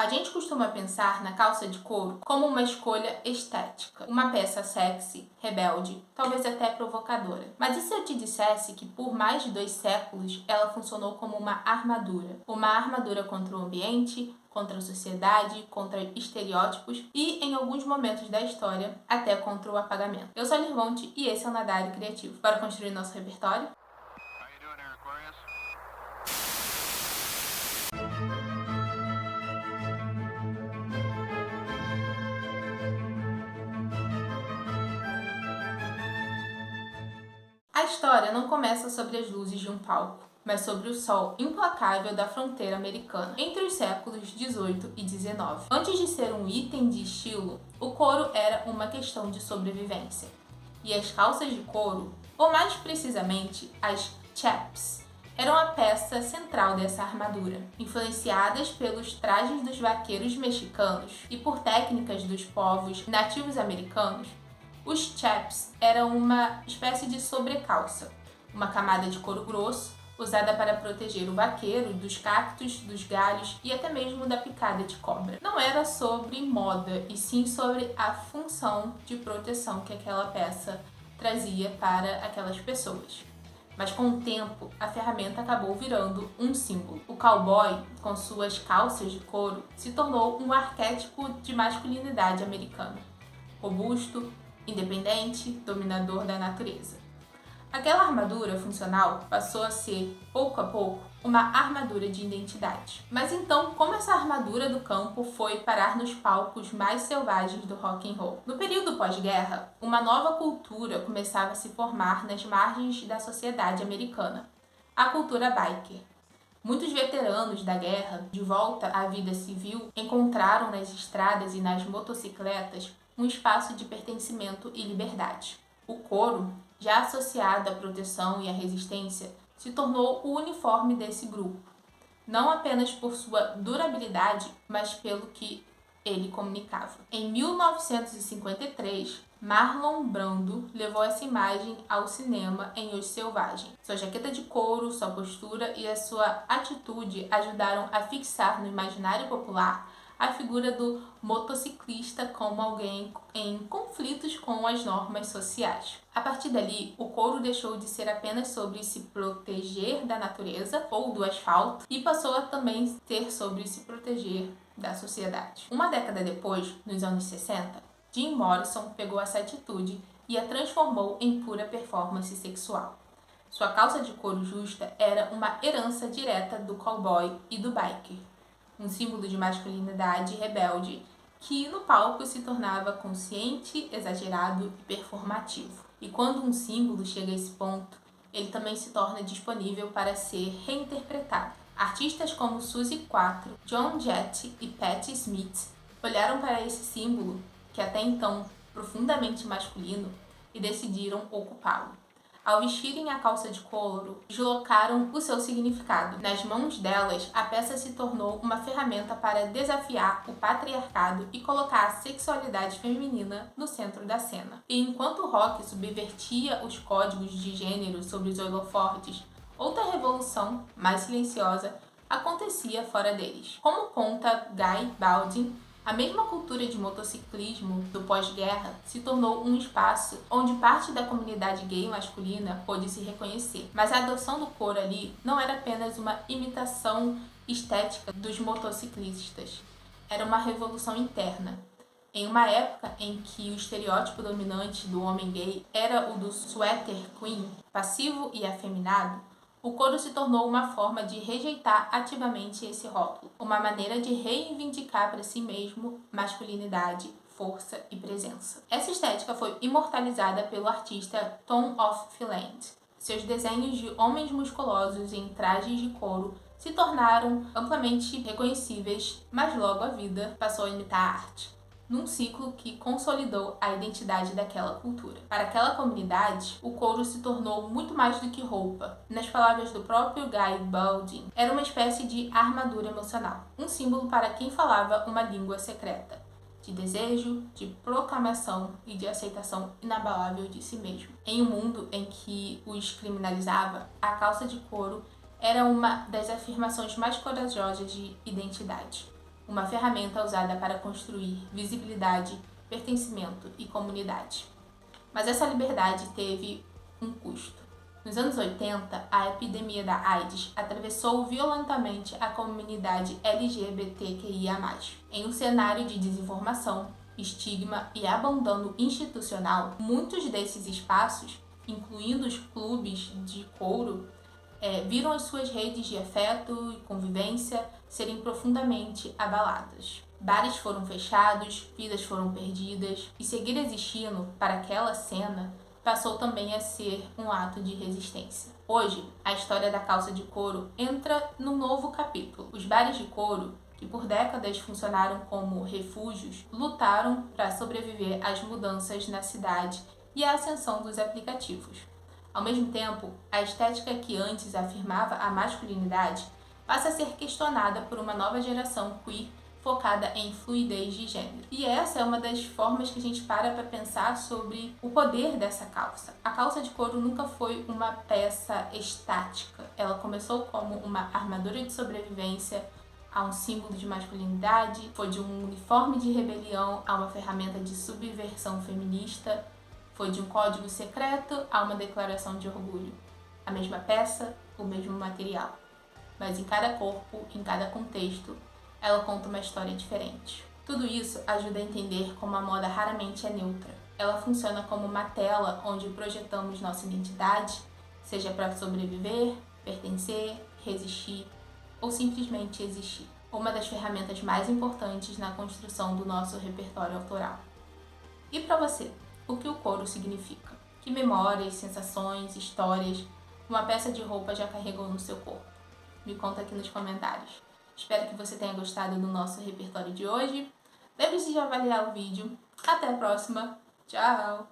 A gente costuma pensar na calça de couro como uma escolha estética, uma peça sexy, rebelde, talvez até provocadora. Mas e se eu te dissesse que por mais de 2 séculos ela funcionou como uma armadura? Uma armadura contra o ambiente, contra a sociedade, contra estereótipos e, em alguns momentos da história, até contra o apagamento. Eu sou a Nirmonte e esse é o Nadário Criativo. Bora construir nosso repertório? A história não começa sobre as luzes de um palco, mas sobre o sol implacável da fronteira americana, entre os séculos XVIII e XIX. Antes de ser um item de estilo, o couro era uma questão de sobrevivência. E as calças de couro, ou mais precisamente, as chaps, eram a peça central dessa armadura, influenciadas pelos trajes dos vaqueiros mexicanos e por técnicas dos povos nativos americanos. Os chaps eram uma espécie de sobrecalça, uma camada de couro grosso usada para proteger o vaqueiro dos cactos, dos galhos e até mesmo da picada de cobra. Não era sobre moda, e sim sobre a função de proteção que aquela peça trazia para aquelas pessoas. Mas com o tempo, a ferramenta acabou virando um símbolo. O cowboy, com suas calças de couro, se tornou um arquétipo de masculinidade americana. Robusto, independente, dominador da natureza. Aquela armadura funcional passou a ser, pouco a pouco, uma armadura de identidade. Mas então, como essa armadura do campo foi parar nos palcos mais selvagens do rock and roll? No período pós-guerra, uma nova cultura começava a se formar nas margens da sociedade americana, a cultura biker. Muitos veteranos da guerra, de volta à vida civil, encontraram nas estradas e nas motocicletas um espaço de pertencimento e liberdade. O couro, já associado à proteção e à resistência, se tornou o uniforme desse grupo, não apenas por sua durabilidade, mas pelo que ele comunicava. Em 1953, Marlon Brando levou essa imagem ao cinema em Os Selvagens. Sua jaqueta de couro, sua postura e a sua atitude ajudaram a fixar no imaginário popular a figura do motociclista como alguém em conflitos com as normas sociais. A partir dali, o couro deixou de ser apenas sobre se proteger da natureza ou do asfalto e passou a também ser sobre se proteger da sociedade. Uma década depois, nos anos 60, Jim Morrison pegou essa atitude e a transformou em pura performance sexual. Sua calça de couro justa era uma herança direta do cowboy e do biker, um símbolo de masculinidade rebelde que no palco se tornava consciente, exagerado e performativo. E quando um símbolo chega a esse ponto, ele também se torna disponível para ser reinterpretado. Artistas como Suzy Quatro, Joan Jett e Patti Smith olharam para esse símbolo, que até então profundamente masculino, e decidiram ocupá-lo. Ao vestirem a calça de couro, deslocaram o seu significado. Nas mãos delas, a peça se tornou uma ferramenta para desafiar o patriarcado e colocar a sexualidade feminina no centro da cena. E enquanto o rock subvertia os códigos de gênero sobre os holofortes, outra revolução, mais silenciosa, acontecia fora deles. Como conta Guy Baldin, a mesma cultura de motociclismo do pós-guerra se tornou um espaço onde parte da comunidade gay masculina pôde se reconhecer. Mas a adoção do couro ali não era apenas uma imitação estética dos motociclistas. Era uma revolução interna. Em uma época em que o estereótipo dominante do homem gay era o do sweater queen, passivo e afeminado, o couro se tornou uma forma de rejeitar ativamente esse rótulo, uma maneira de reivindicar para si mesmo masculinidade, força e presença. Essa estética foi imortalizada pelo artista Tom of Finland. Seus desenhos de homens musculosos em trajes de couro se tornaram amplamente reconhecíveis, mas logo a vida passou a imitar a arte, num ciclo que consolidou a identidade daquela cultura. Para aquela comunidade, o couro se tornou muito mais do que roupa. Nas palavras do próprio Guy Baldin, era uma espécie de armadura emocional, um símbolo para quem falava uma língua secreta, de desejo, de proclamação e de aceitação inabalável de si mesmo. Em um mundo em que os criminalizava, a calça de couro era uma das afirmações mais corajosas de identidade. uma ferramenta usada para construir visibilidade, pertencimento e comunidade. Mas essa liberdade teve um custo. Nos anos 80, a epidemia da AIDS atravessou violentamente a comunidade LGBTQIA+. Em um cenário de desinformação, estigma e abandono institucional, muitos desses espaços, incluindo os clubes de couro, viram as suas redes de afeto e convivência serem profundamente abaladas. Bares foram fechados, vidas foram perdidas, e seguir existindo para aquela cena passou também a ser um ato de resistência. Hoje, a história da calça de couro entra num novo capítulo. Os bares de couro, que por décadas funcionaram como refúgios, lutaram para sobreviver às mudanças na cidade e à ascensão dos aplicativos. Ao mesmo tempo, a estética que antes afirmava a masculinidade passa a ser questionada por uma nova geração queer focada em fluidez de gênero. E essa é uma das formas que a gente para pensar sobre o poder dessa calça. A calça de couro nunca foi uma peça estática. Ela começou como uma armadura de sobrevivência a um símbolo de masculinidade, foi de um uniforme de rebelião a uma ferramenta de subversão feminista, foi de um código secreto a uma declaração de orgulho. A mesma peça, o mesmo material. Mas em cada corpo, em cada contexto, ela conta uma história diferente. Tudo isso ajuda a entender como a moda raramente é neutra. Ela funciona como uma tela onde projetamos nossa identidade, seja para sobreviver, pertencer, resistir ou simplesmente existir. Uma das ferramentas mais importantes na construção do nosso repertório autoral. E para você, o que o couro significa? Que memórias, sensações, histórias uma peça de roupa já carregou no seu corpo? Me conta aqui nos comentários. Espero que você tenha gostado do nosso repertório de hoje. Lembre-se de avaliar o vídeo. Até a próxima. Tchau!